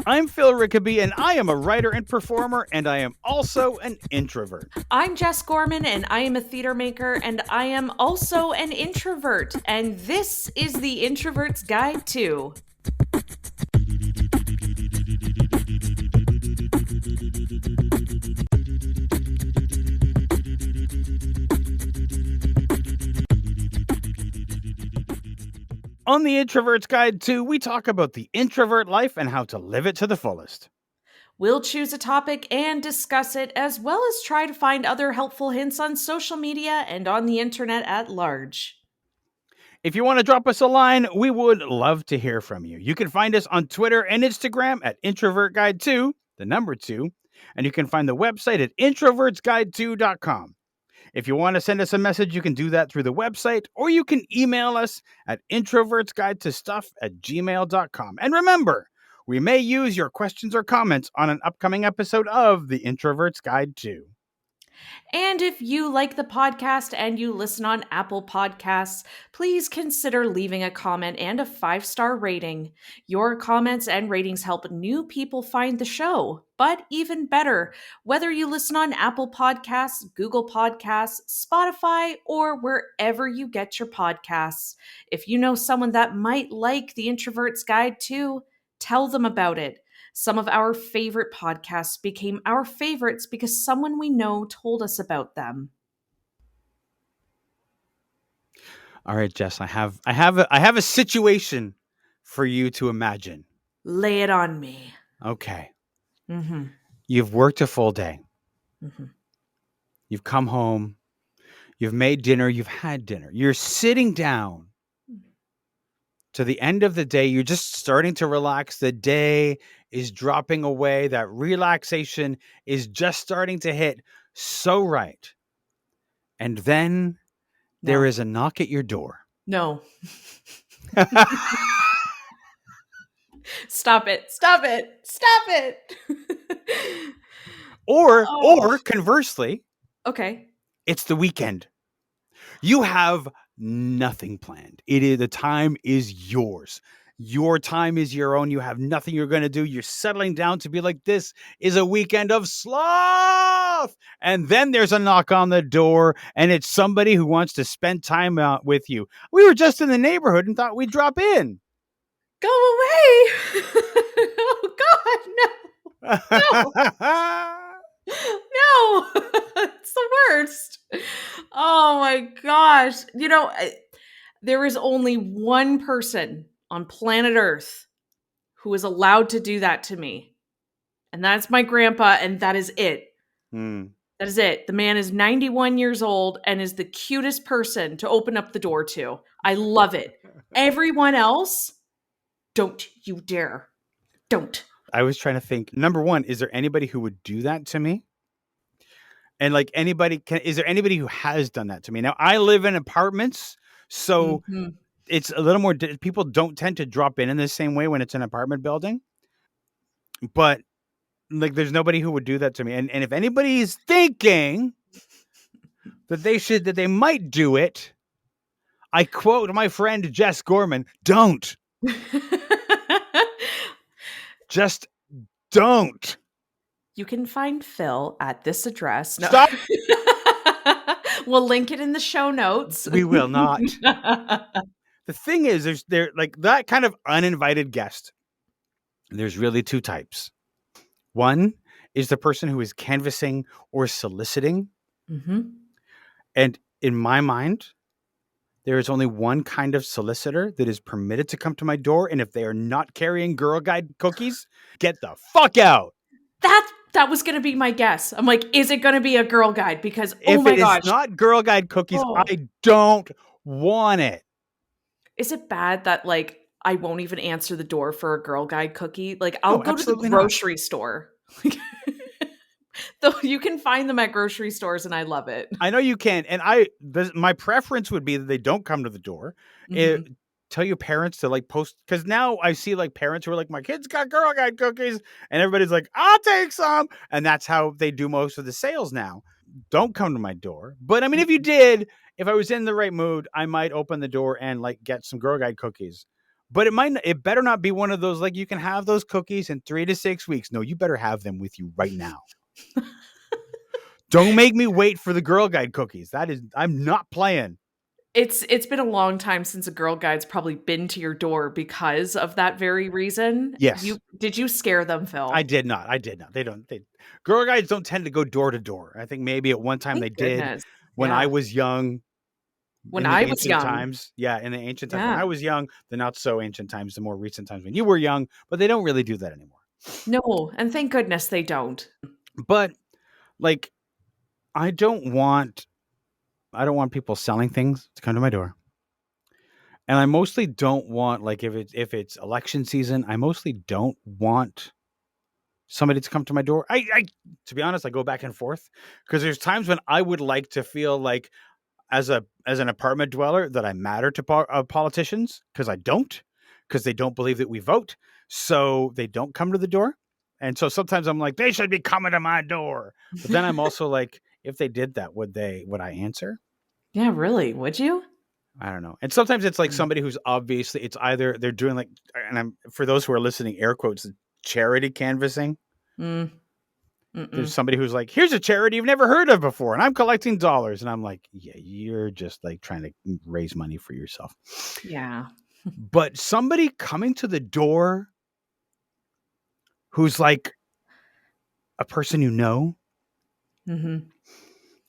I'm Phil Rickaby, and I am a writer and performer, and I am also an introvert. I'm Jess Gorman, and I am a theater maker, and I am also an introvert. And this is the Introvert's Guide to. On the Introvert's Guide to, we talk about the introvert life and how to live it to the fullest. We'll choose a topic and discuss it, as well as try to find other helpful hints on social media and on the internet at large. If you want to drop us a line, we would love to hear from you. You can find us on Twitter and Instagram at introvertguide2, the number 2, and you can find the website at introvertsguide2.com. If you want to send us a message, you can do that through the website, or you can email us at introvertsguidetostuff@gmail.com. And remember, we may use your questions or comments on an upcoming episode of The Introvert's Guide to. And if you like the podcast and you listen on Apple Podcasts, please consider leaving a comment and a 5-star rating. Your comments and ratings help new people find the show. But even better, whether you listen on Apple Podcasts, Google Podcasts, Spotify, or wherever you get your podcasts, if you know someone that might like The Introvert's Guide to, tell them about it. Some of our favorite podcasts became our favorites because someone we know told us about them. All right, Jess, I have a situation for you to imagine. Lay it on me. Okay. Mm-hmm. You've worked a full day. Mm-hmm. You've come home. You've made dinner. You've had dinner. You're sitting down to the end of the day. You're just starting to relax. The day is dropping away. That relaxation is just starting to hit so right. And then there is a knock at your door. No. Stop it. Stop it. Stop it. Or conversely, okay, it's the weekend. You have nothing planned. The time is yours. Your time is your own. You have nothing you're going to do. You're settling down to be like, this is a weekend of sloth. And then there's a knock on the door, and it's somebody who wants to spend time out with you. We were just in the neighborhood and thought we'd drop in. Go away. Oh, God, no. No, it's the worst. Oh my gosh. There is only one person on planet Earth who is allowed to do that to me. And that's my grandpa, and that is it. That is it. The man is 91 years old and is the cutest person to open up the door to. I love it. Everyone else, don't you dare. Don't. I was trying to think, number one, is there anybody who would do that to me? And like is there anybody who has done that to me? Now, I live in apartments, so it's a little more, people don't tend to drop in the same way when it's an apartment building. But like, there's nobody who would do that to me. And if anybody is thinking that they might do it, I quote my friend Jess Gorman, don't. Just don't. You can find Phil at this address. No. Stop. We'll link it in the show notes. We will not. The thing is, there's like that kind of uninvited guest. There's really two types. One is the person who is canvassing or soliciting. Mm-hmm. And in my mind, there is only one kind of solicitor that is permitted to come to my door. And if they are not carrying Girl Guide cookies, get the fuck out. That was going to be my guess. I'm like, is it going to be a Girl Guide? Because, if it is not Girl Guide cookies, I don't want it. Is it bad that, like, I won't even answer the door for a Girl Guide cookie? Like, I'll go to the grocery store. Though you can find them at grocery stores, and I love it. I know you can. And my preference would be that they don't come to the door. Mm-hmm. Tell your parents to like post, because now I see like parents who are like, my kids got Girl Guide cookies, and everybody's like, I'll take some. And that's how they do most of the sales now. Don't come to my door. But I mean, if you did, if I was in the right mood, I might open the door and like get some Girl Guide cookies. But it better not be one of those, like, you can have those cookies in 3 to 6 weeks. No, you better have them with you right now. Don't make me wait for the Girl Guide cookies. I'm not playing. It's been a long time since a Girl Guide's probably been to your door because of that very reason. Yes. Did you scare them, Phil? I did not. Girl Guides don't tend to go door to door. I think maybe at one time Thank they did goodness. when I Yeah. was young. When In the I was ancient young. times. Yeah, in the ancient times. When Yeah. I was young, the not so ancient times, the more recent times when you were young, but they don't really do that anymore. No, and thank goodness they don't. But like I don't want people selling things to come to my door. And I mostly don't want, like, if it's election season, I mostly don't want somebody to come to my door. I to be honest, I go back and forth because there's times when I would like to feel like as an apartment dweller that I matter to politicians, because I don't, because they don't believe that we vote, so they don't come to the door. And so sometimes I'm like, they should be coming to my door. But then I'm also like, if they did that, would I answer? Yeah, really? Would you? I don't know. And sometimes it's like somebody who's obviously, it's either they're doing like, and I'm, for those who are listening, air quotes, charity canvassing. Mm. There's somebody who's like, here's a charity you've never heard of before, and I'm collecting dollars. And I'm like, yeah, you're just like trying to raise money for yourself. Yeah. But somebody coming to the door who's like a person you know, Mm-hmm.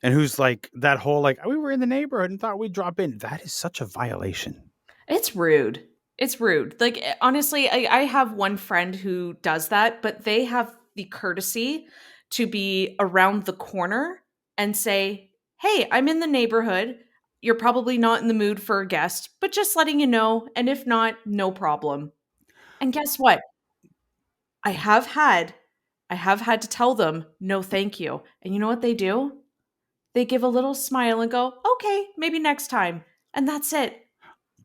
and who's like that whole, like, we were in the neighborhood and thought we'd drop in. That is such a violation. It's rude. It's rude. Like, honestly, I have one friend who does that, but they have the courtesy to be around the corner and say, hey, I'm in the neighborhood. You're probably not in the mood for a guest, but just letting you know. And if not, no problem. And guess what? I have had I have had to tell them, no, thank you. And you know what they do? They give a little smile and go, okay, maybe next time. And that's it.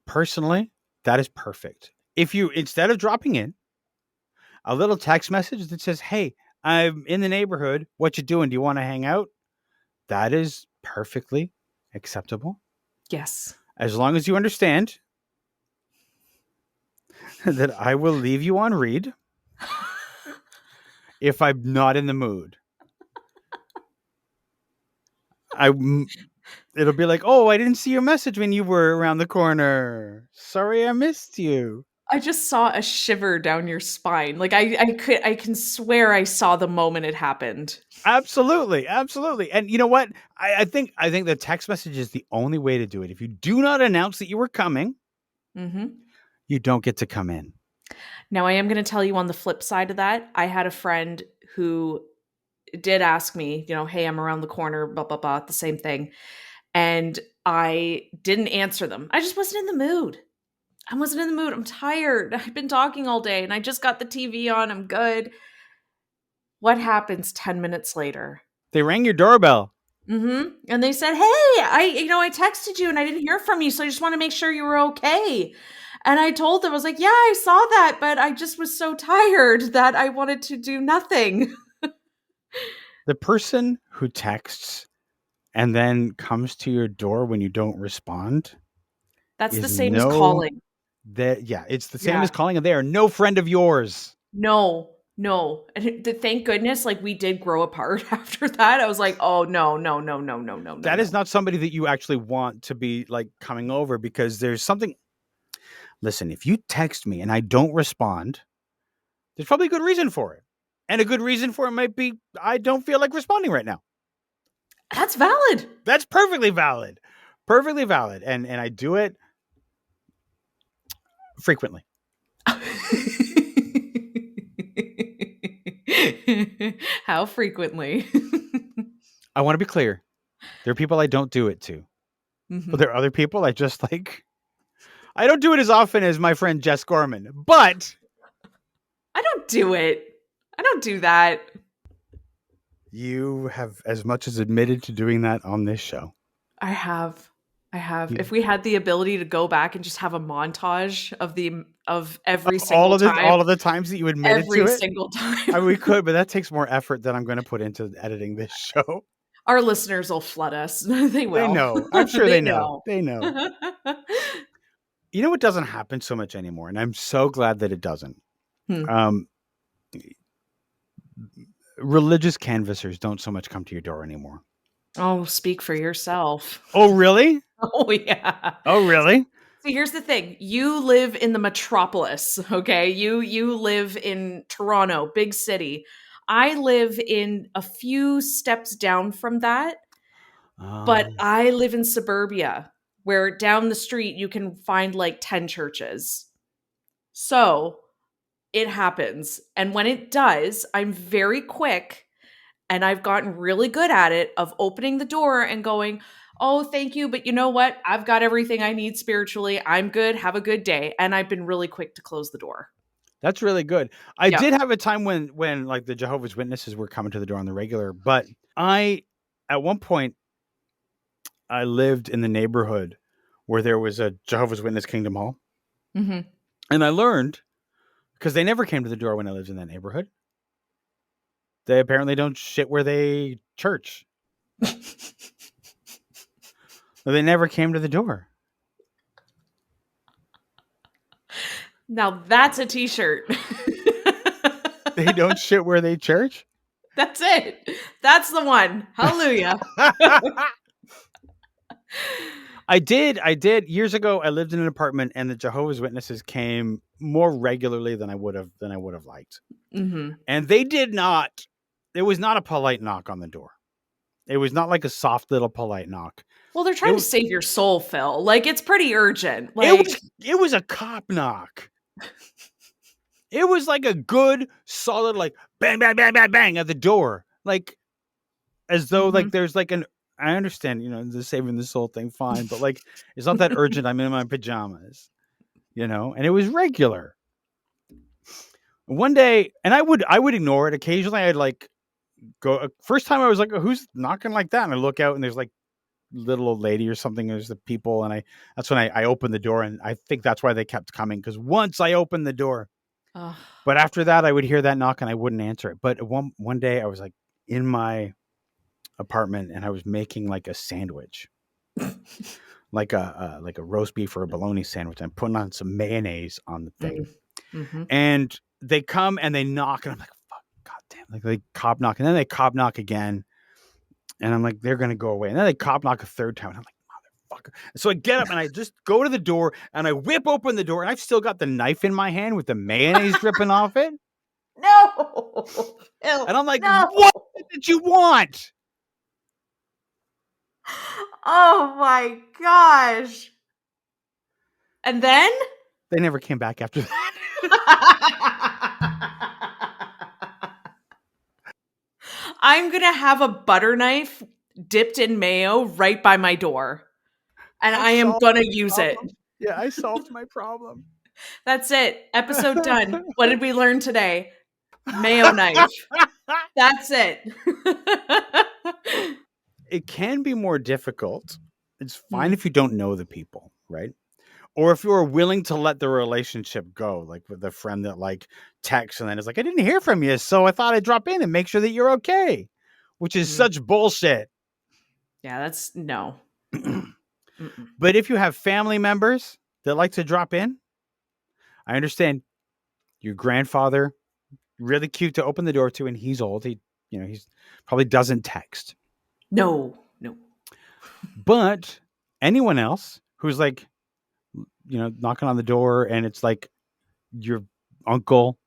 Personally, that is perfect. If you, instead of dropping in, a little text message that says, hey, I'm in the neighborhood. What you doing? Do you want to hang out? That is perfectly acceptable. Yes. As long as you understand that I will leave you on read if I'm not in the mood. It'll be like, oh, I didn't see your message when you were around the corner. Sorry, I missed you. I just saw a shiver down your spine. Like I can swear I saw the moment it happened. Absolutely, absolutely. And you know what? I think the text message is the only way to do it. If you do not announce that you were coming, you don't get to come in. Now I am going to tell you on the flip side of that. I had a friend who did ask me, hey, I'm around the corner, blah blah blah, the same thing, and I didn't answer them. I just wasn't in the mood. I wasn't in the mood. I'm tired. I've been talking all day, and I just got the TV on. I'm good. What happens 10 minutes later? They rang your doorbell. And they said, hey, I texted you and I didn't hear from you. So I just want to make sure you were okay. And I told them, I was like, yeah, I saw that, but I just was so tired that I wanted to do nothing. The person who texts and then comes to your door when you don't respond. That's the same as calling. It's the same as calling, and they are no friend of yours. No. And thank goodness, like, we did grow apart after that. I was like, oh, no. That is not somebody that you actually want to be, like, coming over, because there's something. Listen, if you text me and I don't respond, there's probably a good reason for it. And a good reason for it might be I don't feel like responding right now. That's valid. That's perfectly valid. Perfectly valid. And I do it frequently. How frequently? I want to be clear. There are people I don't do it to. But there are other people I just like. I don't do it as often as my friend Jess Gorman, but I don't do it. I don't do that. You have as much as admitted to doing that on this show. I have. If we had the ability to go back and just have a montage of every single time, all of the times that you admitted to it, every single time. I mean, we could, but that takes more effort than I'm going to put into editing this show. Our listeners will flood us. They will. They know. I'm sure they know. They know. You know what doesn't happen so much anymore, and I'm so glad that it doesn't. Hmm. Um, religious canvassers don't so much come to your door anymore. Oh, speak for yourself. Oh, really? Oh, yeah. Oh, really? See, here's the thing. You live in the metropolis, okay? You live in Toronto, big city. I live in a few steps down from that, but Um, I live in suburbia where down the street you can find like 10 churches. So, it happens. And when it does, I'm very quick and I've gotten really good at it of opening the door and going, "Oh, thank you, but you know what? I've got everything I need spiritually. I'm good. Have a good day." And I've been really quick to close the door. that's really good. I Yep. did have a time when like the Jehovah's Witnesses were coming to the door on the regular, but I at one point I lived in the neighborhood where there was a Jehovah's Witness Kingdom Hall, Mhm. and I learned because they never came to the door when I lived in that neighborhood. They apparently don't shit where they church. They never came to the door. Now that's a t-shirt. They don't shit where they church. That's it. That's the one. Hallelujah. I did years ago. I lived in an apartment, and the Jehovah's Witnesses came more regularly than I would have liked. Mhm. And they did not. It was not a polite knock on the door. It was not like a soft little polite knock. Well, they're It trying to save your soul, Phil. Like it's pretty urgent. it Like, was it was a cop knock. It was like a good solid like bang bang bang bang bang at the door, like as though like mhm. there's like an. I understand, the saving the soul thing, fine, but like it's not that urgent. I'm in my pajamas, and it was regular. One day, and I would ignore it. Occasionally, I'd like go. First time I was like, "Oh, who's knocking like that?" And I look out, and there's like little old lady or something. There's the people, and that's when I opened the door, and I think that's why they kept coming because once I opened the door, Ugh. but after that, I would hear that knock and I wouldn't answer it. But one day, I was like in my apartment and I was making like a sandwich, like a roast beef or a bologna sandwich. I'm putting on some mayonnaise on the thing, Mm. Mhm. and they come and they knock, and I'm like, "Fuck, goddamn!" Like they cop knock, and then they cop knock again, and I'm like, "They're gonna go away," and then they cop knock a third time, and I'm like, "Motherfucker!" So I get up and I just go to the door and I whip open the door, and I've still got the knife in my hand with the mayonnaise dripping off it, No. Phil, and I'm like, no. "What did you want?" Oh my gosh. And then? They never came back after that. I'm going to have a butter knife dipped in mayo right by my door. And I I am solved going to my use it. problem. Yeah, I solved my problem. That's it. Episode done. What did we learn today? Mayo knife. That's it. It can be more difficult. It's fine Hmm. if you don't know the people, right? Or if you're willing to let the relationship go, like with the friend that like texts and then is like, I didn't hear from you, so I thought I'd drop in and make sure that you're okay, which is Hmm. such bullshit. Yeah, that's no. Mm-mm. But if you have family members that like to drop in, I understand your grandfather, really cute to open the door to, and he's old. He's probably doesn't text. No, no. But anyone else who's like, knocking on the door and it's like your uncle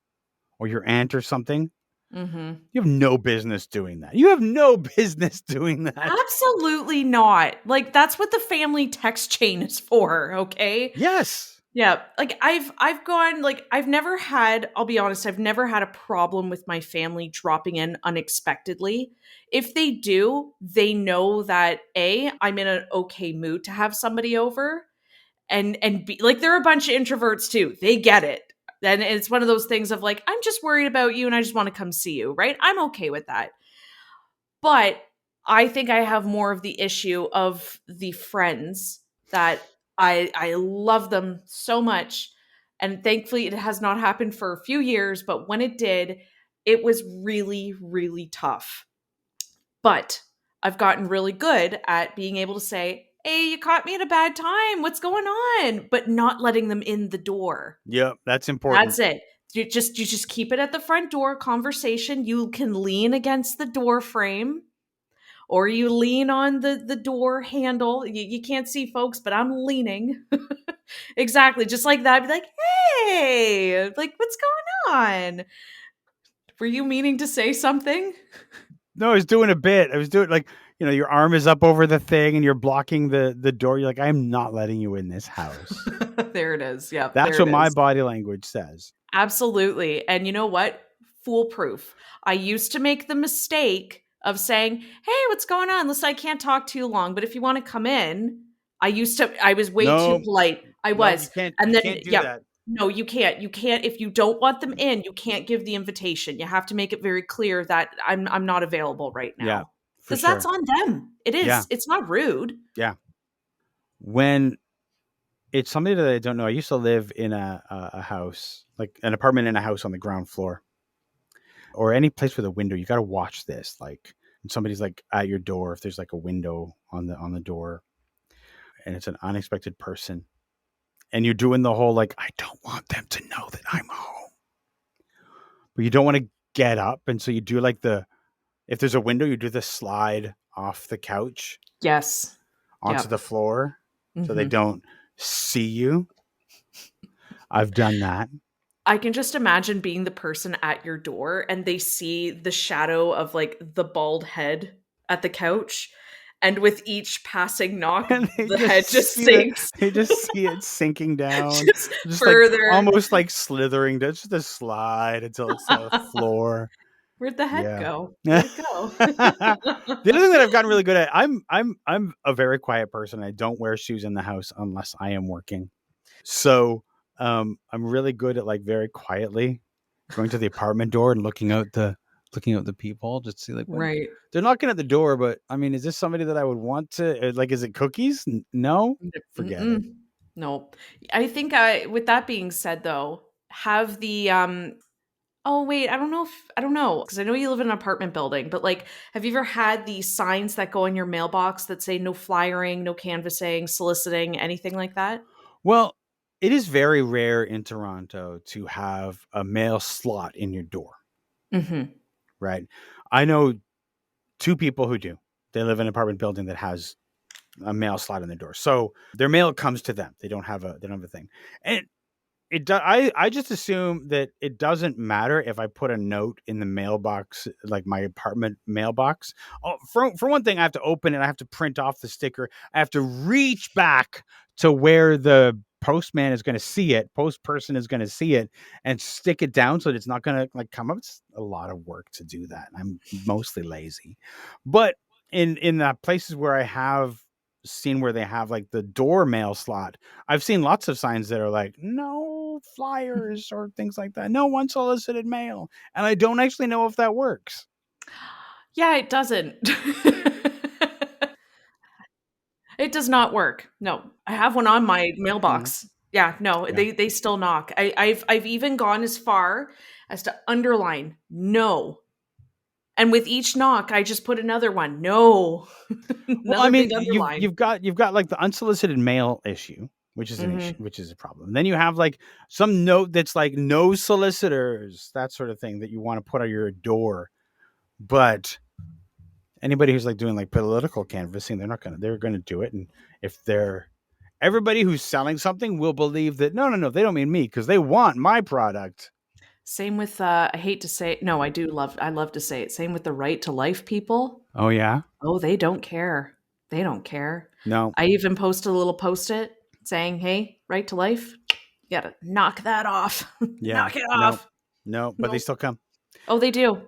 or your aunt or something, Hmm. you have no business doing that. You have no business doing that. Absolutely not. Like that's what the family text chain is for, okay? Yes. Yeah, like I've gone like I've never had, I'll be honest, I've never had a problem with my family dropping in unexpectedly. If they do, they know that A, I'm in an okay mood to have somebody over, and B, like they're a bunch of introverts too. They get it. And it's one of those things of like, I'm just worried about you and I just want to come see you, right? I'm okay with that. But I think I have more of the issue of the friends that I love them so much. And thankfully it has not happened for a few years, but when it did, it was really, really tough. But I've gotten really good at being able to say, hey, you caught me at a bad time. What's going on? But not letting them in the door. Yep, that's That's important. it. You just keep it at the front door conversation. You can lean against the door frame or you lean on the door handle. You can't see folks, but I'm leaning. Exactly. Just like that. Be like, hey, like, what's going on? Were you meaning to say something? No, I was doing a bit. I was doing like, your arm is up over the thing and you're blocking the door. You're like, I am not letting you in this house. There it is. Yep, That's there what it my is. body language says. Absolutely. And you know what? Foolproof. I used to make the mistake of saying, hey, what's going on? Listen, I can't talk too long, but if you want to come in, I was way too No, polite. I no, was. you can't. And You then, can't do yep. that. No, you can't. You can't. If you don't want them in, you can't give the invitation. You have to make it very clear that I'm not available right Yeah, now. for Because that's sure. on them. It Yeah, is. It's not rude. yeah. When it's somebody that I don't know, I used to live in a house, like an apartment in a house on the ground floor, or any place with a window. You got to watch this. Like, when somebody's like at your door, if there's like a window on the door, and it's an unexpected person, and you're doing the whole like, I don't want them to know that I'm home, but you don't want to get up, and so you do like if there's a window, you do the slide off the couch Yes. onto Yep. the floor, so they Hmm. don't see you. I've done that. I can just imagine being the person at your door and they see the shadow of like the bald head at the couch. And with each passing knock, And they the head just just see that sinks they just see it sinking down, just just like further. almost like slithering, just a slide until it's the floor. Where'd the head Yeah. go? Where'd it go? The other thing that I've gotten really good at, I'm a very quiet person. I don't wear shoes in the house unless I am working. So I'm really good at like very quietly going to the apartment door and looking out the people, just to see like when Right. they're knocking at the door. But I mean, is this somebody that I would want to like? Is it cookies? No, forget it. Mm-mm. No. I think with that being said though, have the oh wait, I don't know because I know you live in an apartment building, but like, have you ever had these signs that go in your mailbox that say no flyering, no canvassing, soliciting, anything like that? Well, it is very rare in Toronto to have a mail slot in your door, Hmm. right? I know two people who do. They live in an apartment building that has a mail slot in the door, so their mail comes to them. They don't have a thing, and it does. I just assume that it doesn't matter if I put a note in the mailbox, like my apartment mailbox. Oh, for one thing, I have to open it. I have to print off the sticker. I have to reach back to where the postman is going to see it. Post person is going to see it and stick it down so that it's not going to like come up. It's a lot of work to do that. I'm mostly lazy, but in the places where I have seen where they have like the door mail slot, I've seen lots of signs that are like, no flyers or things like that. No unsolicited mail. And I don't actually know if that works. Yeah, it doesn't. It does not work. No, I have one on my Mhm. mailbox. Yeah, no, Yeah. they still knock. I've even gone as far as to underline no, and with each knock, I just put another one. No, Well, I another mean, big you've underline. you've got you've got like the unsolicited mail issue, which is an issue, Hmm. which is a problem. Then you have like some note that's like no solicitors, that sort of thing that you want to put on your door. But anybody who's like doing like political canvassing, they're gonna do it. And if they're everybody who's selling something will believe that no, they don't mean me because they want my product. Same with I hate to say it. No, I love to say it. Same with the right to life people. Oh yeah, Oh, they don't care. They don't care. no, I even posted a little post-it saying, "Hey, right to life, you gotta knock that off. yeah, Knock it no, off." no, but they Nope. still come. Oh, they do.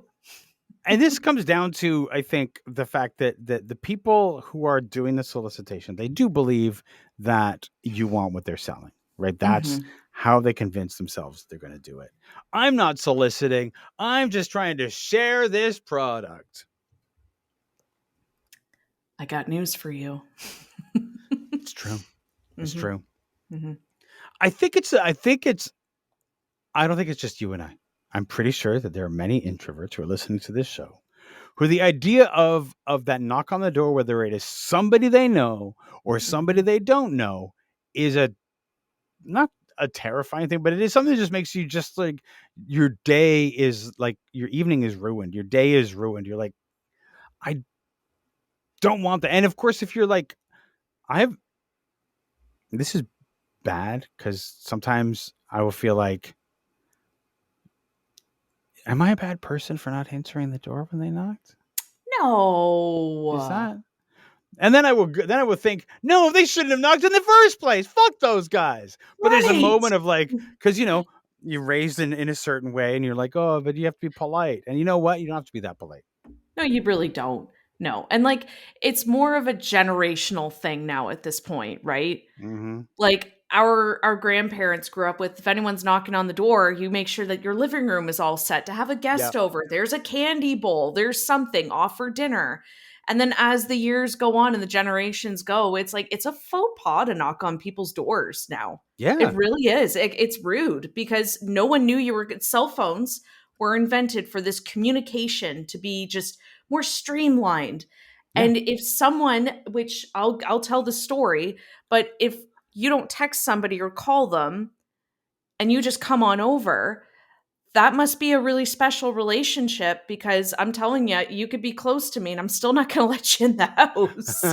And this comes down to, I think, the fact that the people who are doing the solicitation, they do believe that you want what they're selling, right? That's Mhm. how they convince themselves they're going to do it. I'm not soliciting. I'm just trying to share this product. I got news for you. It's true. It's Mhm. true. Mhm. I don't think it's just you and I. I'm pretty sure that there are many introverts who are listening to this show who the idea of that knock on the door, whether it is somebody they know or somebody Mhm. they don't know, is a not a terrifying thing, but it is something that just makes you just like your day is like your evening is ruined. Your day is ruined. You're like, I don't want that. And of course, if you're like, I have this is bad because sometimes I will feel like, am I a bad person for not answering the door when they knocked? Is No. that? And then I will think, no, they shouldn't have knocked in the first place. Fuck those guys. But there's a Right. moment of like, because you're raised in a certain way, and you're like, oh, but you have to be polite. And you know what? You don't have to be that polite. No, you really don't. No. And like it's more of a generational thing now at this point, right? Mm-hmm. Like our grandparents grew up with if anyone's knocking on the door, you make sure that your living room is all set to have a guest Yep. over. There's a candy bowl, there's something off for dinner. And then as the years go on and the generations go, it's like it's a faux pas to knock on people's doors now. It Yeah. really is. It's rude because no one knew you were cell phones were invented for this communication to be just more streamlined. Yeah. And if someone, which I'll tell the story, but if you don't text somebody or call them and you just come on over, that must be a really special relationship because I'm telling you, you could be close to me and I'm still not going to let you in the house.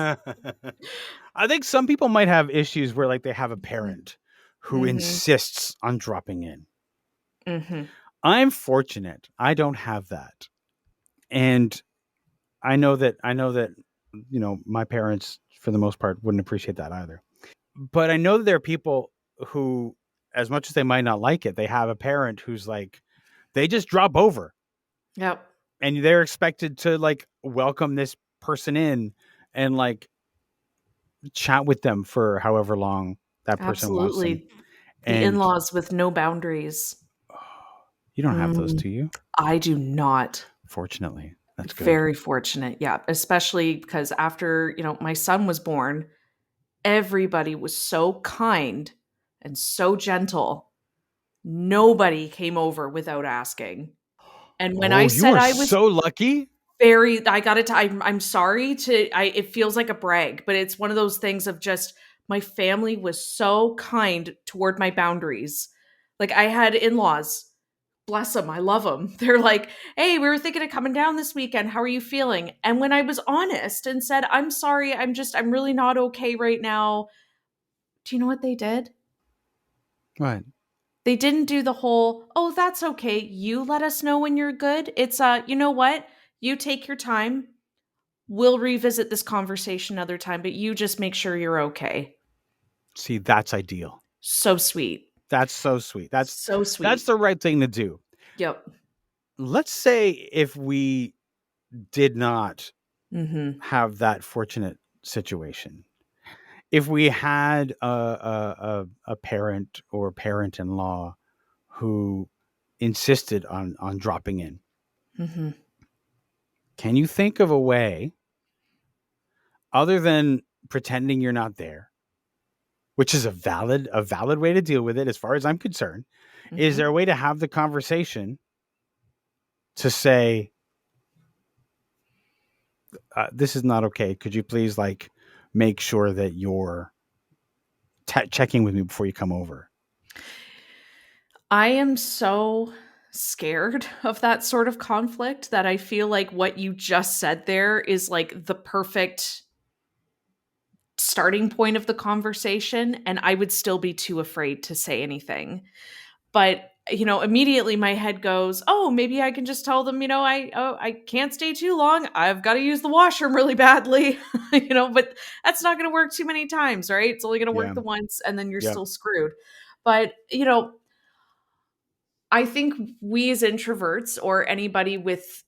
I think some people might have issues where like they have a parent who Mhm. insists on dropping in. Mhm. I'm fortunate. I don't have that. And I know that my parents for the most part wouldn't appreciate that either. But I know that there are people who, as much as they might not like it, they have a parent who's like, they just drop over Yep. and they're expected to like welcome this person in and like chat with them for however long that person wants them. Absolutely. The And in-laws with no boundaries. you don't have those, Mm, do you? I do not. Fortunately, that's good. Very fortunate. Yeah, especially because after, my son was born, everybody was so kind and so gentle. Nobody came over without asking. And when I Oh, you said are I was so lucky. I got it. I'm sorry it feels like a brag, but it's one of those things of just my family was so kind toward my boundaries. Like I had in-laws, bless them, I love them. They're like, hey, we were thinking of coming down this weekend. How are you feeling? And when I was honest and said, I'm sorry, I'm really not okay right now. Do you know what they did? What? They didn't do the whole, "Oh, that's okay. You let us know when you're good." It's you know what? You take your time. We'll revisit this conversation another time, but you just make sure you're okay. See, that's ideal. So sweet. That's so sweet. So That's sweet. the right thing to do. Yep. Let's say if we did not Mhm. have that fortunate situation. If we had a parent or parent-in-law who insisted on dropping in, Mhm. can you think of a way other than pretending you're not there, which is a valid way to deal with it as far as I'm concerned? Is there Mhm. a way to have the conversation to say, this is not okay. Could you please like make sure that you're checking with me before you come over? I am so scared of that sort of conflict that I feel like what you just said there is like the perfect starting point of the conversation and I would still be too afraid to say anything. But, immediately my head goes, "Oh, maybe I can just tell them, I can't stay too long. I've got to use the washroom really badly." But that's not going to work too many times, right? It's only going to work Yeah. the once and then you're Yep. still screwed. But, I think we as introverts or anybody with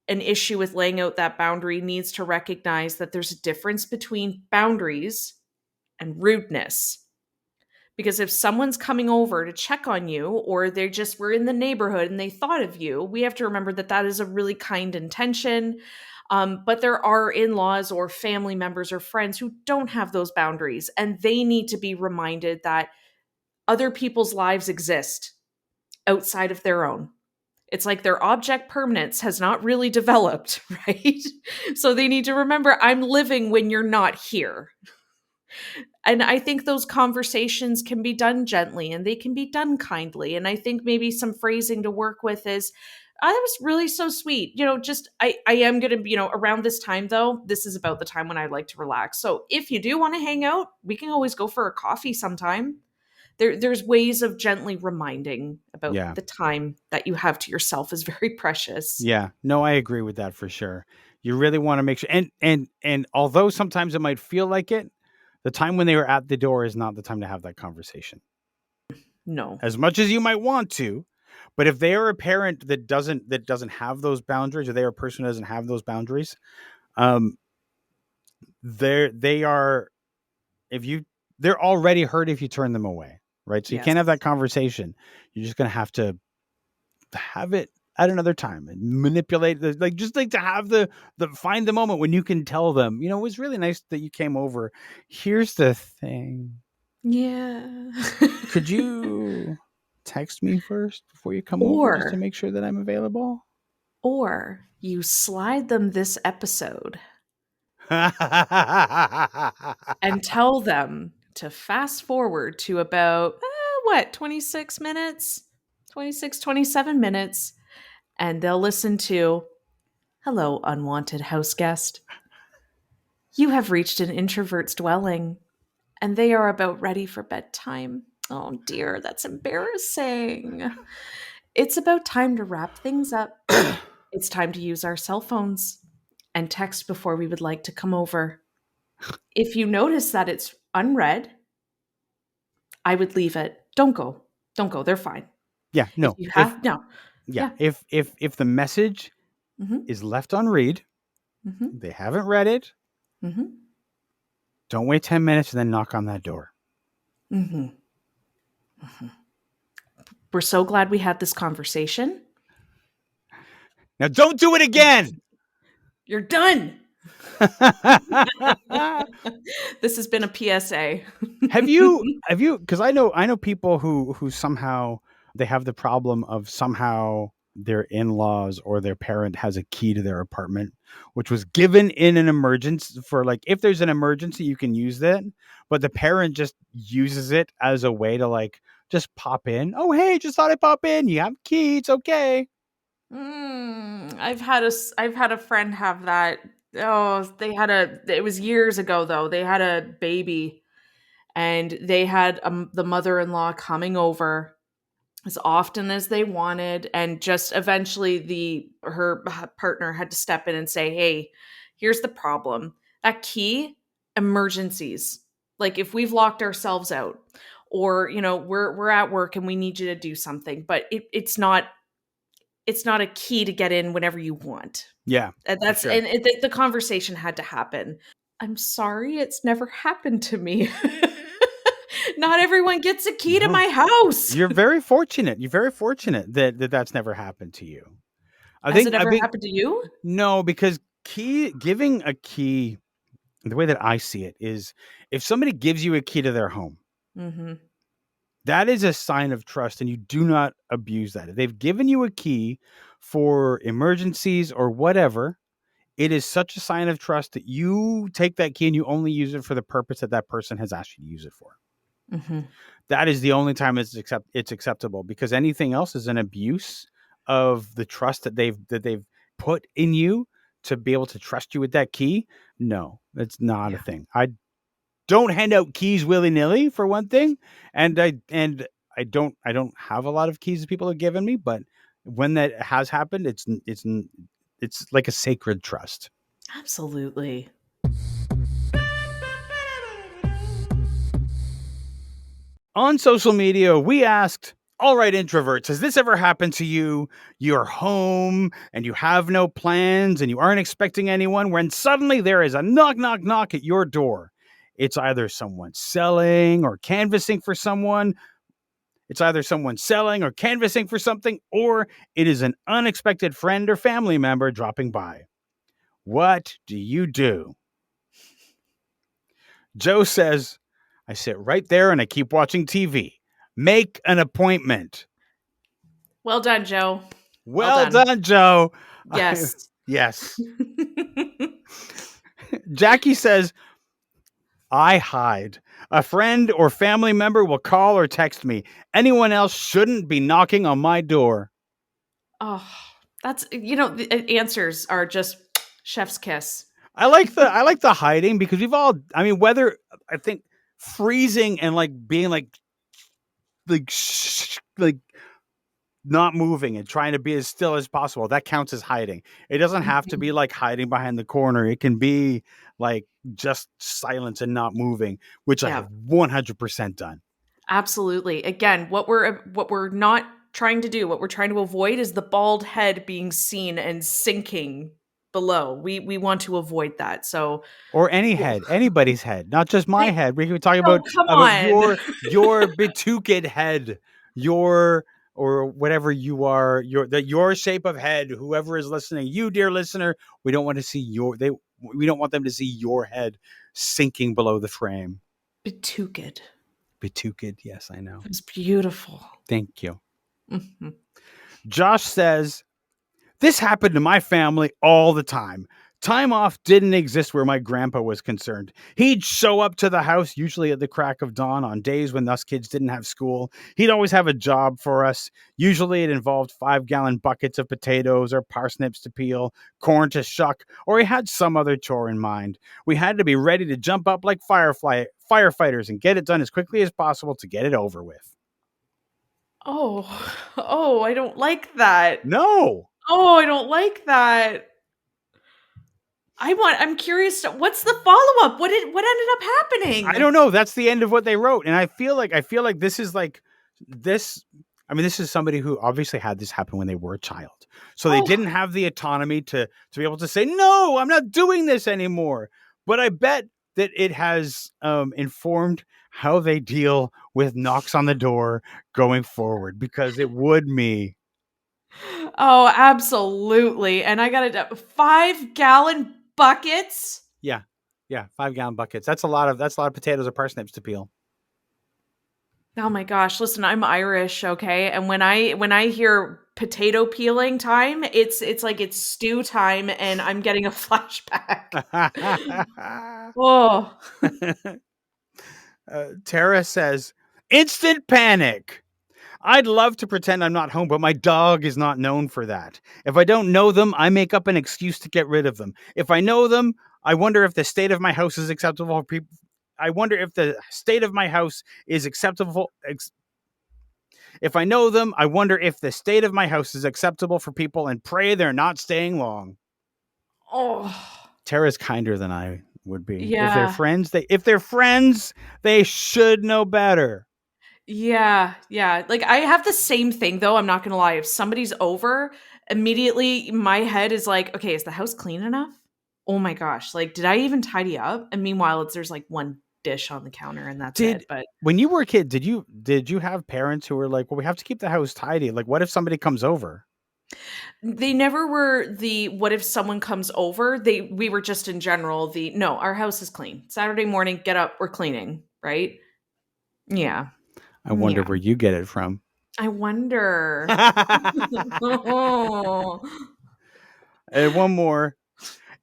an issue with laying out that boundary needs to recognize that there's a difference between boundaries and rudeness. Because if someone's coming over to check on you or they just were in the neighborhood and they thought of you, we have to remember that that is a really kind intention. But there are in laws or family members or friends who don't have those boundaries, and they need to be reminded that other people's lives exist outside of their own. It's like their object permanence has not really developed, right? So they need to remember, I'm living when you're not here. And I think those conversations can be done gently and they can be done kindly. And I think maybe some phrasing to work with is, "Oh, that was really so sweet. Just I am gonna, around this time though, this is about the time when I like to relax. So if you do want to hang out, we can always go for a coffee sometime." There's ways of gently reminding about Yeah. the time that you have to yourself is very precious. Yeah. No, I agree with that for sure. You really want to make sure, and although sometimes it might feel like it, the time when they were at the door is not the time to have that conversation. No. As much as you might want to, but if they are a parent that doesn't have those boundaries, or they are a person who doesn't have those boundaries, um, they are if you they're already hurt if you turn them away, right? So you Yes. can't have that conversation. You're just gonna have to have it at another time and manipulate just like to have the find the moment when you can tell them, it was really nice that you came over. Here's the thing. Yeah. Could you text me first before you come over just to or make sure that I'm available? or you slide them this episode and tell them to fast forward to about 26 minutes, 26, 27 minutes, and they'll listen to, "Hello, unwanted house guest. You have reached an introvert's dwelling, and they are about ready for bedtime. Oh dear, that's embarrassing. It's about time to wrap things up. It's time to use our cell phones and text before we would like to come over. If you notice that it's unread, I would leave it. Don't go. Don't go. They're fine. Yeah, If no. you If have, no. Yeah, Yeah. if the message Mm-hmm. is left unread, Mm-hmm. they haven't read it, Mm-hmm. don't wait 10 minutes and then knock on that door. Mm-hmm. Mm-hmm. We're so glad we had this conversation. Now don't do it again. You're done. This has been a PSA. have you because I know people who somehow they have the problem of somehow their in-laws or their parent has a key to their apartment, which was given in an emergency for, like, if there's an emergency you can use that, but the parent just uses it as a way to, like, just pop in. Oh, hey, just thought I'd pop in. You have a key. It's okay. I've had a friend have that. Oh, it was years ago though. They had a baby and they had the mother-in-law coming over as often as they wanted, and just eventually her partner had to step in and say, "Hey, here's the problem. That key, emergencies. Like if we've locked ourselves out, or we're at work and we need you to do something, but it's not a key to get in whenever you want." Yeah, And for that's sure. and the conversation had to happen. I'm sorry, it's never happened to me. Not everyone gets a key to No. my house. You're very fortunate. You're very fortunate that's never happened to you. Has it ever happened to you? No, because giving a key, the way that I see it is, if somebody gives you a key to their home, Mhm. that is a sign of trust, and you do not abuse that. If they've given you a key for emergencies or whatever, it is such a sign of trust that you take that key and you only use it for the purpose that that person has asked you to use it for. Mhm. That is the only time it's acceptable, because anything else is an abuse of the trust that they've put in you to be able to trust you with that key. No, it's not a Yeah. thing. I don't hand out keys willy-nilly, for one thing, and I don't have a lot of keys that people have given me, but when that has happened, it's like a sacred trust. Absolutely. On social media, we asked, all right, introverts, has this ever happened to you? You're home and you have no plans and you aren't expecting anyone, when suddenly there is a knock, knock, knock at your door. It's either someone selling or canvassing for someone. It's either someone selling or canvassing for something, or it is an unexpected friend or family member dropping by. What do you do? Joe says, I sit right there and I keep watching TV. Make an appointment. Well done, Joe. Well Well done. done, Joe. Yes. Yes. Jackie says, I hide. A friend or family member will call or text me. Anyone else shouldn't be knocking on my door. Oh, that's, the answers are just chef's kiss. I like the hiding because we've all, I mean, whether I think freezing and like being like not moving and trying to be as still as possible, that counts as hiding. It doesn't have to be Mhm. like hiding behind the corner. It can be like just silence and not moving, which I Yeah, have 100% done. absolutely. Again, what we're not trying to do, what we're trying to avoid is the bald head being seen and sinking below. We want to avoid that. So, Or any head, anybody's head, not just my I, head. We can talk no, come about on. your betuked head, your or whatever you are, your shape of head. Whoever is listening, you dear listener, we don't want to see we don't want them to see your head sinking below the frame. Betuked. Betuked, yes, I know. It was beautiful. Thank you. Mhm. Josh says, this happened to my family all the time. Time off didn't exist where my grandpa was concerned. He'd show up to the house, usually at the crack of dawn, on days when us kids didn't have school. He'd always have a job for us. Usually it involved 5-gallon buckets of potatoes or parsnips to peel, corn to shuck, or he had some other chore in mind. We had to be ready to jump up like firefighters and get it done as quickly as possible to get it over with. Oh, oh, I don't like that. No. Oh, I don't like that. I'm curious what's the follow-up? What ended up I happening? don't know. That's the end of what they wrote, and I feel like this is like this. I mean, this is somebody who obviously had this happen when they were a child, so they Oh, didn't have the autonomy to be able to say no. I'm not doing this anymore. But I bet that it has informed how they deal with knocks on the door going forward because it would me. oh, absolutely. And I got it 5-gallon buckets. Yeah, yeah, 5-gallon buckets. That's a lot of potatoes or parsnips to peel. Oh my gosh, listen, I'm Irish, okay? And when I hear potato peeling time, it's like it's stew time and I'm getting a flashback. Oh. Tara says, instant panic. I'd love to pretend I'm not home, but my dog is not known for that. If I don't know them, I make up an excuse to get rid of them. If I know them, I wonder if the state of my house is acceptable for people. I wonder if the state of my house is acceptable. If I know them, I wonder if the state of my house is acceptable for people and pray they're not staying long. Oh. Tara's kinder than I would be. Yeah. If they're friends, they should know better. Yeah, yeah. Like I have the same thing though, I'm not gonna lie. If somebody's over, immediately my head is like, okay, is the house clean enough? Oh my gosh, like did I even tidy up? And meanwhile, there's like one dish on the counter and that's it. Did But When you were a kid, did you have parents who were like, "Well, we have to keep the house tidy." Like, what if somebody comes over? they never were the what if someone comes over? We were just in general the no, our house is clean. Saturday morning, get up, we're cleaning, right? Yeah. I wonder Yeah. where you get it from. I wonder. Oh. And one more.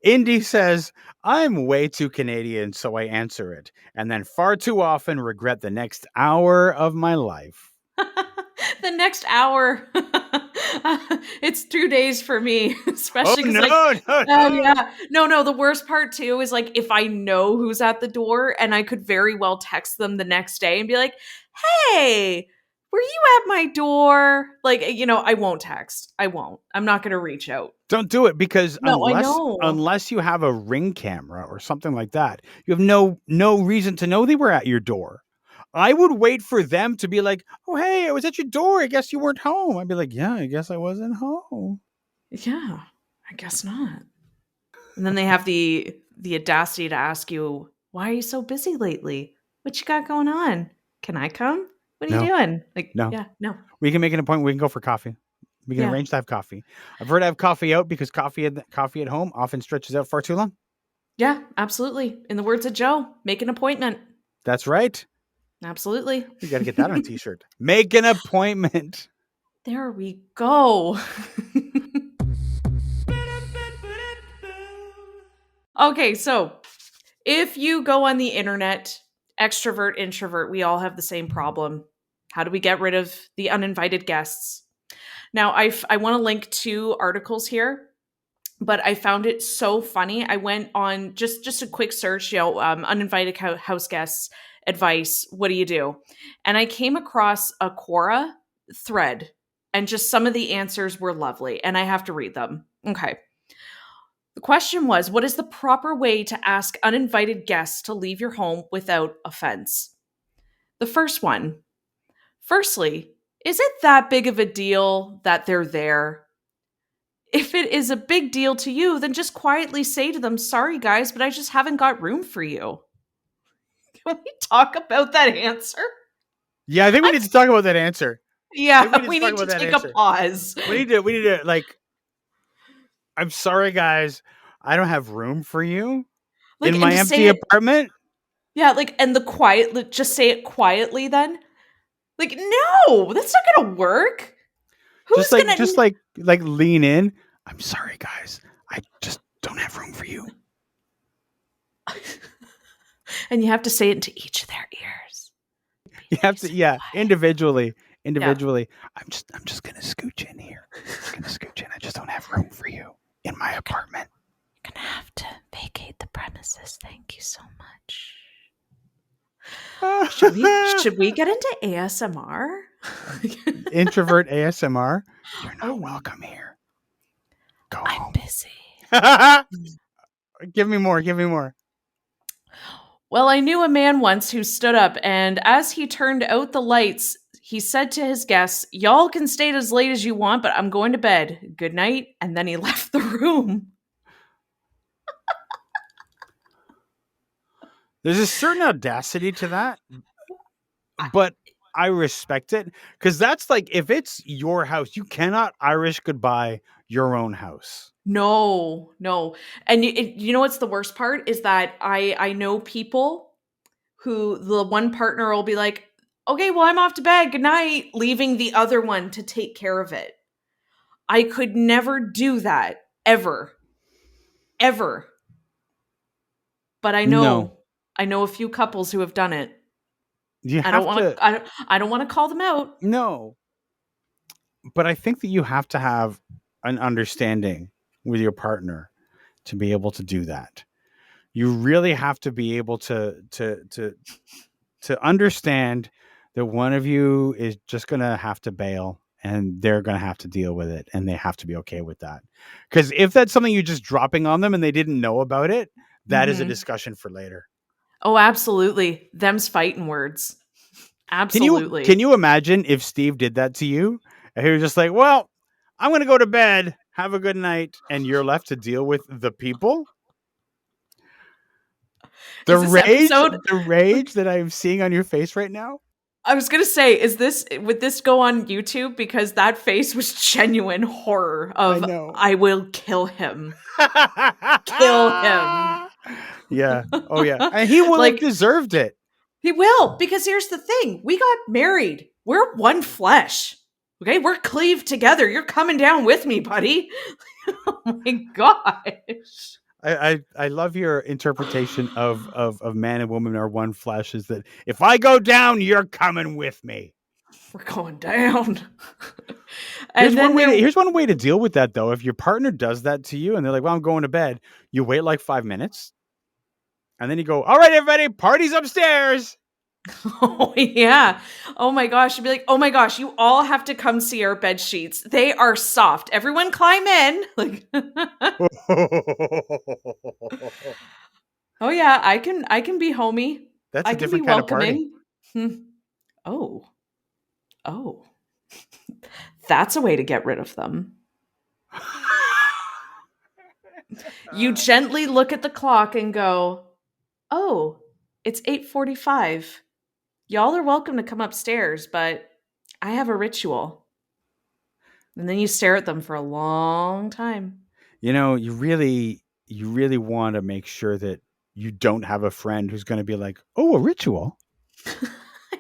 Indy says, "I'm way too Canadian, so I answer it, and then far too often regret the next hour of my life." The next hour it's 2 days for me Oh especially because no, like no, oh no! yeah, no, the worst part too is like if I know who's at the door and I could very well text them the next day and be like, hey, were you at my door? Like, I won't text. I'm not gonna reach out. Don't do it because No, I know. unless you have a ring camera or something like that, you have no reason to know they were at your door. I would wait for them to be like, "Oh, hey, I was at your door. I guess you weren't home." I'd be like, "Yeah, I guess I wasn't home." Yeah, I guess not. And then they have the audacity to ask you, "Why are you so busy lately? What you got going on? Can I come? What are you No, doing?" Like, no. yeah, no. We can make an appointment. We can go for coffee. We can Yeah. arrange to have coffee. I've heard I have coffee out because coffee at home often stretches out far too long. Yeah, absolutely. In the words of Joe, make an appointment. That's right. Absolutely. We got to get that on a t-shirt. Make an appointment. There we go. Okay, so if you go on the internet, extrovert, introvert, we all have the same problem. How do we get rid of the uninvited guests? Now, I want to link 2 articles here, but I found it so funny. I went on just a quick search, uninvited house guests advice. What do you do? And I came across a Quora thread, and just some of the answers were lovely, and I have to read them. Okay. The question was, what is the proper way to ask uninvited guests to leave your home without offense? The first one. Firstly, is it that big of a deal that they're there? If it is a big deal to you, then just quietly say to them, sorry guys, but I just haven't got room for you. Can we talk about that answer? Yeah, I think we need to talk about that answer. Yeah, we need to take a pause. We need to like, I'm sorry guys, I don't have room for you in my empty apartment. Yeah, and just say it quietly then. No, that's not gonna work. Who's just lean in. I'm sorry guys, I just don't have room for you. And you have to say it into each of their ears. You have to, individually. Yeah. I'm just gonna scooch in here. I just don't have room for you in my apartment. You're gonna have to vacate the premises. Thank you so much. Should we get into ASMR? Introvert ASMR. You're not welcome here. Go home. I'm busy. Give me more. Well, I knew a man once who stood up, and as he turned out the lights, he said to his guests, y'all can stay as late as you want, but I'm going to bed. Good night. And then he left the room. There's a certain audacity to that, but I respect it, because that's like, if it's your house, you cannot Irish goodbye your own house. No. And you know what's the worst part is that I know people who the one partner will be like, okay, well, I'm off to bed. Good night, leaving the other one to take care of it. I could never do that, ever. But I know a few couples who have done it. I don't want to call them out. No. But I think that you have to have an understanding with your partner to be able to do that. You really have to be able to understand that one of you is just going to have to bail, and they're going to have to deal with it, and they have to be okay with that. Because if that's something you're just dropping on them and they didn't know about it, that is a discussion for later. Oh, absolutely. Them's fighting words. Absolutely. Can you imagine if Steve did that to you? And he was just like, well, I'm going to go to bed. Have a good night. And you're left to deal with the people? The rage that I'm seeing on your face right now? I was going to say, would this go on YouTube? Because that face was genuine horror of, I will kill him. Kill him. Yeah. Oh, yeah. And he will have deserved it. He will, because here's the thing. We got married. We're one flesh. Okay? We're cleaved together. You're coming down with me, buddy. Oh my gosh. I love your interpretation of man and woman are one flesh, is that if I go down, you're coming with me. We're going down. Here's one way to deal with that, though. If your partner does that to you and they're like, well, I'm going to bed, you wait like 5 minutes. And then you go, all right, everybody, party's upstairs. Oh, yeah. Oh, my gosh. You'd be like, oh, my gosh, you all have to come see our bed sheets. They are soft. Everyone climb in. Oh, yeah, I can be homey. That's a different kind of party. Oh. That's a way to get rid of them. You gently look at the clock and go, oh, it's 8:45. Y'all are welcome to come upstairs, but I have a ritual. And then you stare at them for a long time. You know, you really want to make sure that you don't have a friend who's going to be like, oh, a ritual?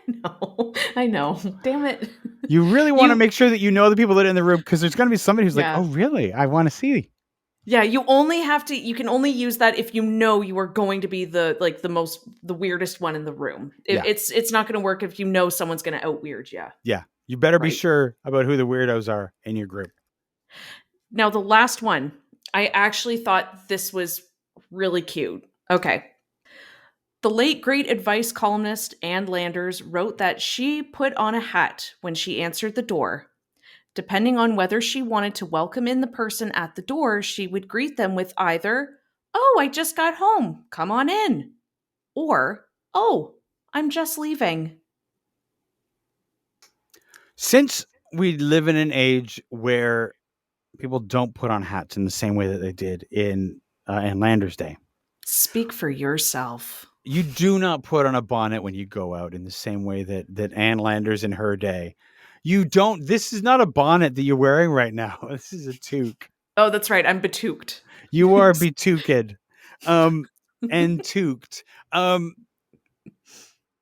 No, I know. Damn it. You really want to You make sure that you know the people that are in the room because there's going to be somebody who's like, Yeah. "Oh, really? I want to see." Yeah, you can only use that if you know you are going to be the weirdest one in the room. Yeah, It's not going to work if you know someone's going to out weird you. yeah. You better be Right. sure about who the weirdos are in your group. Now the last one, I actually thought this was really cute. Okay. The late great advice columnist Ann Landers wrote that she put on a hat when she answered the door. Depending on whether she wanted to welcome in the person at the door, she would greet them with either, "Oh, I just got home. Come on in." Or, "Oh, I'm just leaving." Since we live in an age where people don't put on hats in the same way that they did in Landers' day, Speak for yourself. you do not put on a bonnet when you go out in the same way that Ann Landers in her day. You don't. This is not a bonnet that you're wearing right now. This is a toque. Oh, that's right. I'm betooked. You are betooked, and tooked. Um,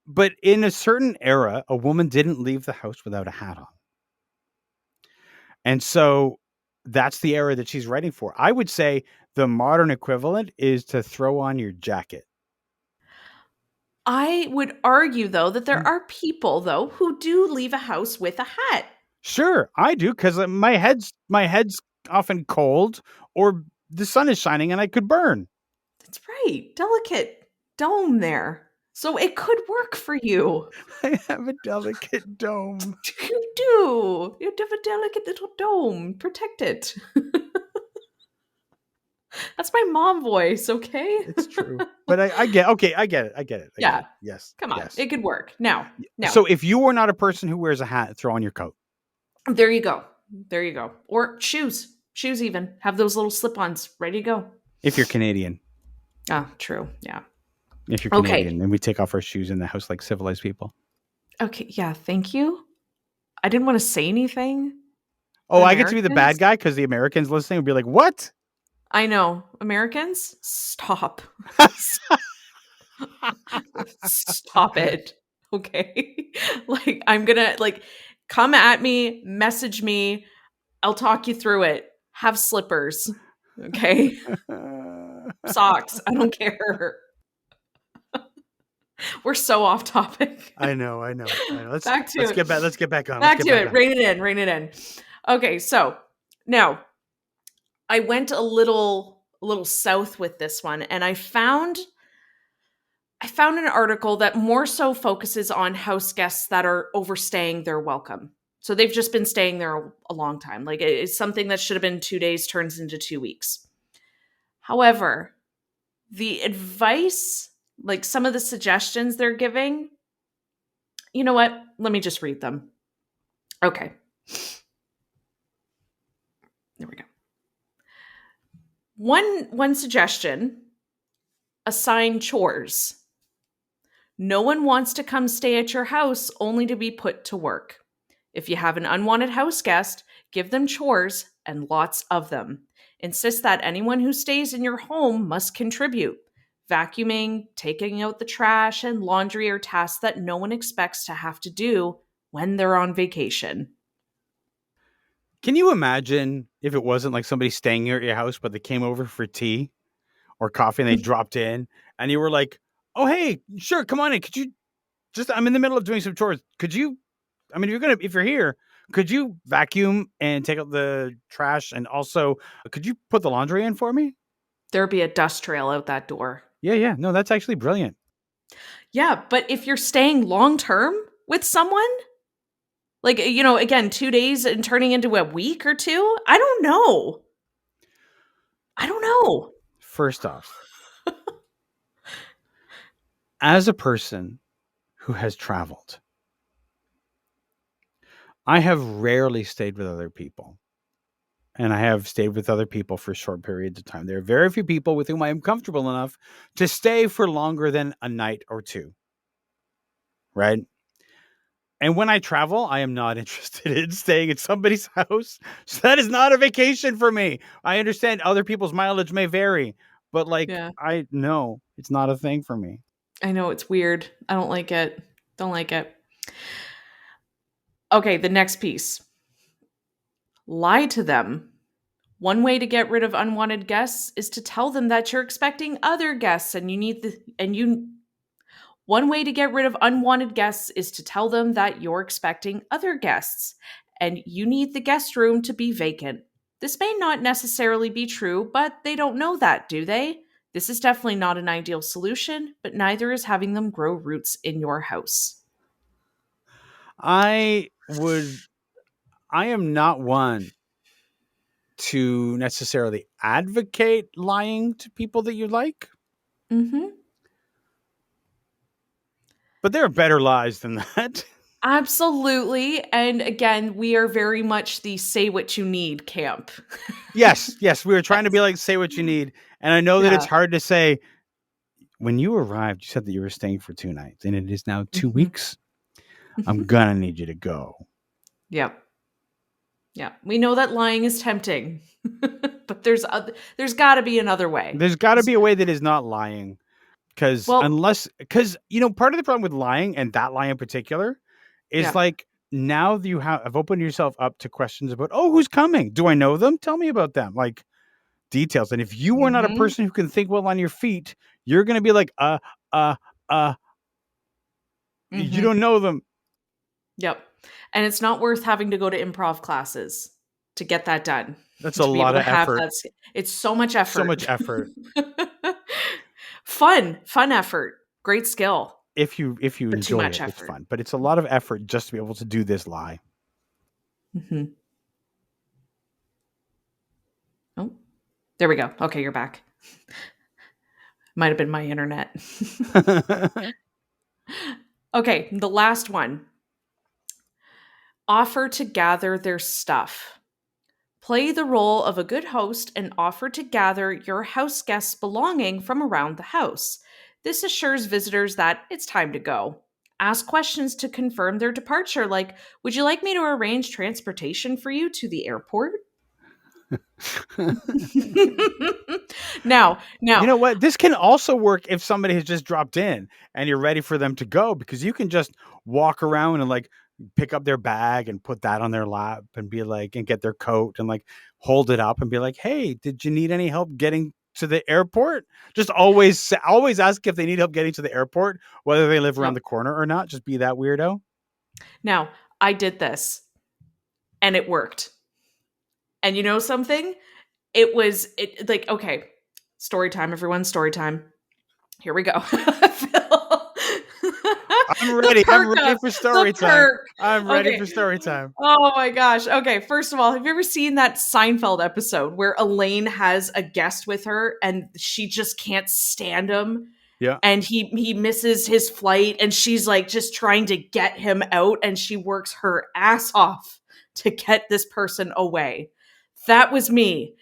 but in a certain era, a woman didn't leave the house without a hat on, and so that's the era that she's writing for. I would say the modern equivalent is to throw on your jacket. I would argue, though, that there are people, though, who do leave a house with a hat. Sure, I do because my head's often cold or the sun is shining and I could burn. That's right. Delicate dome there. So it could work for you. I have a delicate dome. You do. You have a delicate little dome. Protect it. That's my mom voice, okay? It's true, but I get okay. I get it. I get it. I get Yeah. it. Yes. Come on. Yes. It could work. Now, So if you are not a person who wears a hat, throw on your coat. there you go. There you go. Or shoes. Shoes even. Have those little slip-ons ready to go. If you're Canadian, Ah, true. Yeah. if you're Okay. Canadian, and we take off our shoes in the house like civilized people. Okay. Yeah. Thank you. I didn't want to say anything. Oh, I get to be the Americans? bad guy because the Americans listening would be like, "What?" I know. Americans, stop. Stop it. Okay. Like, I'm gonna, like, come at me, message me. I'll talk you through it. Have slippers. Okay. Socks. I don't care. We're so off topic. I know. Let's Back to let's it. get back. Let's get back on. Back Let's to get back it. on. Rein it in. Rein it in. Okay. So now I went a little south with this one, and I found an article that more so focuses on house guests that are overstaying their welcome. So they've just been staying there a long time. Like, it's something that should have been 2 days turns into 2 weeks. However, the advice, like some of the suggestions they're giving, you know what? Let me just read them. Okay. There we go. One suggestion, assign chores. No one wants to come stay at your house only to be put to work. If you have an unwanted house guest, give them chores and lots of them. Insist that anyone who stays in your home must contribute. Vacuuming, taking out the trash, and laundry are tasks that no one expects to have to do when they're on vacation. Can you imagine if it wasn't like somebody staying here at your house, but they came over for tea or coffee and they dropped in and you were like, "Oh, hey, sure, come on in. Could you I'm in the middle of doing some chores. Could you, I mean, if you're here, could you vacuum and take out the trash? And also, could you put the laundry in for me?" There'd be a dust trail out that door. Yeah, yeah. No, that's actually brilliant. Yeah, but if you're staying long term with someone, like, again, 2 days and turning into a week or two, I don't know. First off, as a person who has traveled, I have rarely stayed with other people. And I have stayed with other people for short periods of time. There are very few people with whom I am comfortable enough to stay for longer than a night or two. Right? And when I travel, I am not interested in staying at somebody's house. So that is not a vacation for me. I understand other people's mileage may vary, but Yeah. I know it's not a thing for me. I know it's weird. I don't like it. Don't like it. Okay, the next piece. Lie to them. One way to get rid of unwanted guests is to tell them that you're expecting other guests and you need the and you one way to get rid of unwanted guests is to tell them that you're expecting other guests and you need the guest room to be vacant. This may not necessarily be true, but they don't know that, do they? This is definitely not an ideal solution, but neither is having them grow roots in your house. I would. I am not one to necessarily advocate lying to people that you like, Mhm. but there are better lies than that. Absolutely. And again, we are very much the say what you need camp. Yes, yes, we were trying to be Yes. like, say what you need, and I know that Yeah. it's hard to say. When you arrived, you said that you were staying for 2 nights, and it is now 2 Mhm. weeks. I'm Mhm. gonna need you to go. Yep. Yeah. We know that lying is tempting, but there's got to be another way. There's gotta be a way that is not lying, Well, because part of the problem with lying, and that lie in particular, is, yeah. like, now that you have opened yourself up to questions about, "Oh, who's coming? Do I know them? Tell me about them." Like, details, and if you are not a Mhm. person who can think well on your feet, you're gonna be like, uh, uh, you Mhm. don't know them." Yep. And it's not worth having to go to improv classes to get that done. That's a To be able lot to of have effort. that it's so much So effort. much effort. Fun effort. Great skill, If you but too enjoy much it, it's effort. fun, but it's a lot of effort just to be able to do this lie. Mhm. Oh, there we go. Okay, you're back. Might have been my internet. Okay, the last one. Offer to gather their stuff. Play the role of a good host and offer to gather your house guests' belonging from around the house. This assures visitors that it's time to go. Ask questions to confirm their departure, like, would you like me to arrange transportation for you to the airport? now, You now, know what? This can also work if somebody has just dropped in and you're ready for them to go, because you can just walk around and, like, pick up their bag and put that on their lap and be like, and get their coat and, like, hold it up and be like, "Hey, did you need any help getting to the airport?" Just always ask if they need help getting to the airport, whether they live around no, the corner or not. Just be that weirdo. now, I did this and it worked. And you know something? It like, okay, story time, everyone, story time. Here we go. Phil. I'm the ready. I'm perk ready of for the story time. perk. I'm ready Okay. for story time. Oh my gosh. Okay. First of all, have you ever seen that Seinfeld episode where Elaine has a guest with her and she just can't stand him? Yeah. And he misses his flight and she's like just trying to get him out and she works her ass off to get this person away. That was me.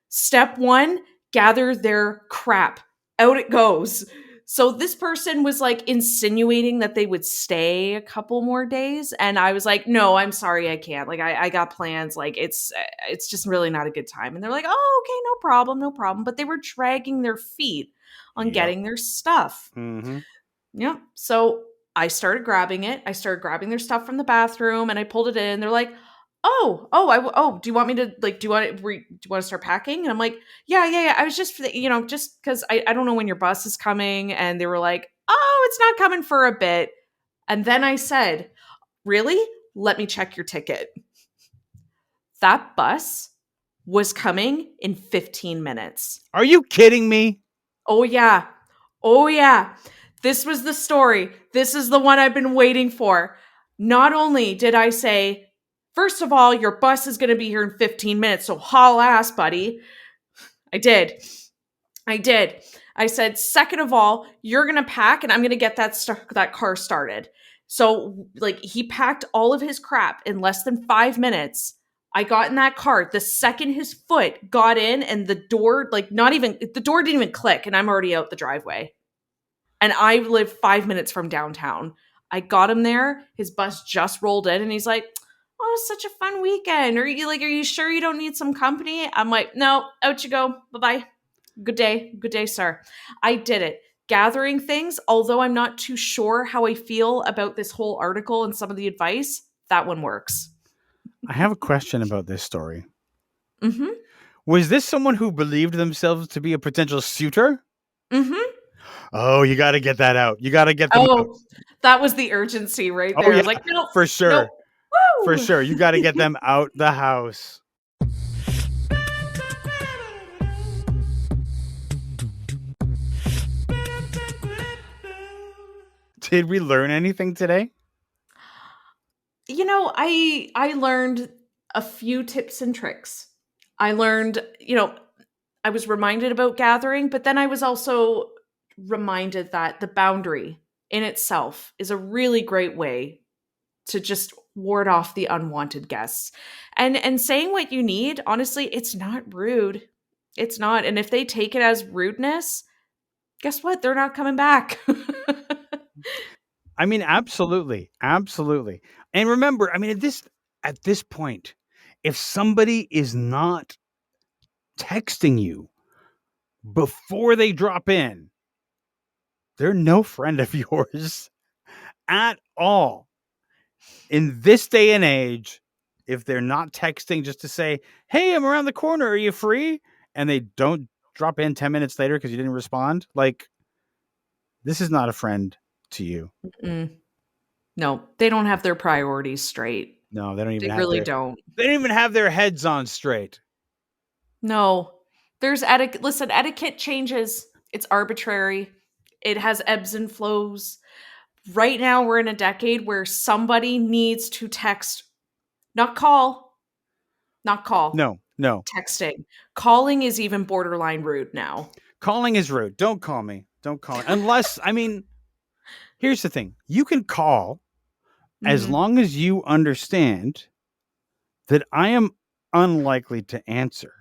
Step one, gather their crap. Out it goes. So this person was like insinuating that they would stay a couple more days. And I was like, no, I'm sorry, I can't. Like, I got plans. Like, it's just really not a good time. And they're like, oh, okay, no problem, no problem. But they were dragging their feet on Yep. getting their stuff. Mm-hmm. Yeah. So I started grabbing it. I started grabbing their stuff from the bathroom and I pulled it in. They're like, do you want me to like, do you want to start packing? And I'm like, yeah. I was just, just because I don't know when your bus is coming. And they were like, oh, it's not coming for a bit. And then I said, really? Let me check your ticket. That bus was coming in 15 minutes. Are you kidding me? Oh, yeah. Oh, yeah. This was the story. This is the one I've been waiting for. Not only did I say, first of all, your bus is going to be here in 15 minutes, so haul ass, buddy. I did. I did. I said, second of all, you're going to pack and I'm going to get that car started. So, like, he packed all of his crap in less than 5 minutes. I got in that car. The second his foot got in and the door, like, the door didn't even click and I'm already out the driveway. And I live 5 minutes from downtown. I got him there. His bus just rolled in and he's like, oh, it's such a fun weekend. Are you sure you don't need some company? I'm like, no, out you go. Bye-bye. Good day, sir. I did it. gathering things, although I'm not too sure how I feel about this whole article and some of the advice, that one works. I have a question about this story. Mm-hmm. Was this someone who believed themselves to be a potential suitor? Mm-hmm. Oh, you got to get that out. You got to get them out. Oh, that was the urgency right Oh, there. I yeah, was like, no, for no. sure. For Woo! sure. You got to get them out the house. Did we learn anything today? I learned a few tips and tricks. I learned, I was reminded about gathering, but then I was also reminded that the boundary in itself is a really great way to just ward off the unwanted guests. And saying what you need, honestly, it's not rude. It's not. And if they take it as rudeness, guess what? They're not coming back. I mean, absolutely. Absolutely. And remember, I mean, at this point, if somebody is not texting you before they drop in, they're no friend of yours at all. In this day and age, if they're not texting just to say, "Hey, I'm around the corner. Are you free?" and they don't drop in 10 minutes later because you didn't respond, like, this is not a friend to you. Mm. No, they don't have their priorities straight. No, they don't even They have really don't. they don't even have their heads on straight. No. There's etiquette. Listen, etiquette changes. It's arbitrary. It has ebbs and flows. Right now, we're in a decade where somebody needs to text, not call, not call, No, no. texting. Calling is even borderline rude now. Calling is rude. Don't call me. Don't call me. Unless, I mean, here's the thing. You can call as Mhm. long as you understand that I am unlikely to answer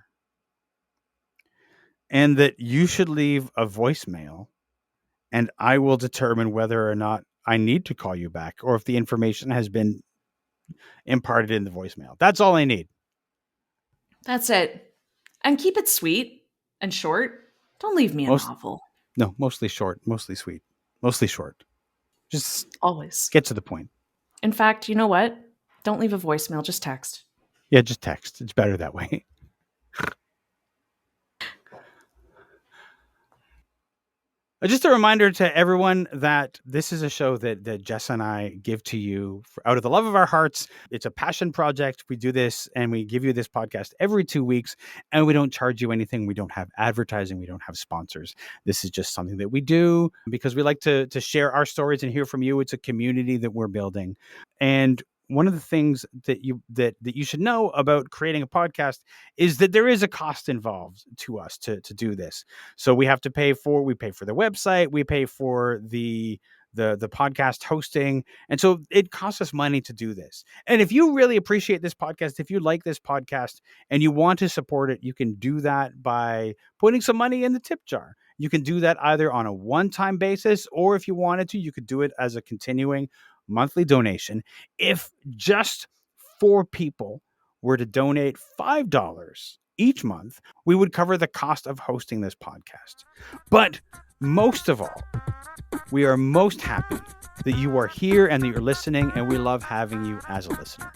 and that you should leave a voicemail and I will determine whether or not I need to call you back or if the information has been imparted in the voicemail. That's all I need. That's it. And keep it sweet and short. Don't leave me a Most novel. No, mostly short, mostly sweet, mostly short. Just Always. get to the point. In fact, you know what? Don't leave a voicemail, just text. Yeah, just text. It's better that way. Just a reminder to everyone that this is a show that Jess and I give to you out of the love of our hearts. It's a passion project. We do this and we give you this podcast every 2 weeks, and we don't charge you anything. We don't have advertising. We don't have sponsors. This is just something that we do because we like to share our stories and hear from you. It's a community that we're building. And one of the things that you should know about creating a podcast is that there is a cost involved to us to do this. So we pay for the website, we pay for the podcast hosting, and so it costs us money to do this. And if you really appreciate this podcast, if you like this podcast and you want to support it, you can do that by putting some money in the tip jar. You can do that either on a one-time basis, or if you wanted to, you could do it as a continuing monthly donation. If just 4 people were to donate $5 each month, we would cover the cost of hosting this podcast. But most of all, we are most happy that you are here and that you're listening, and we love having you as a listener.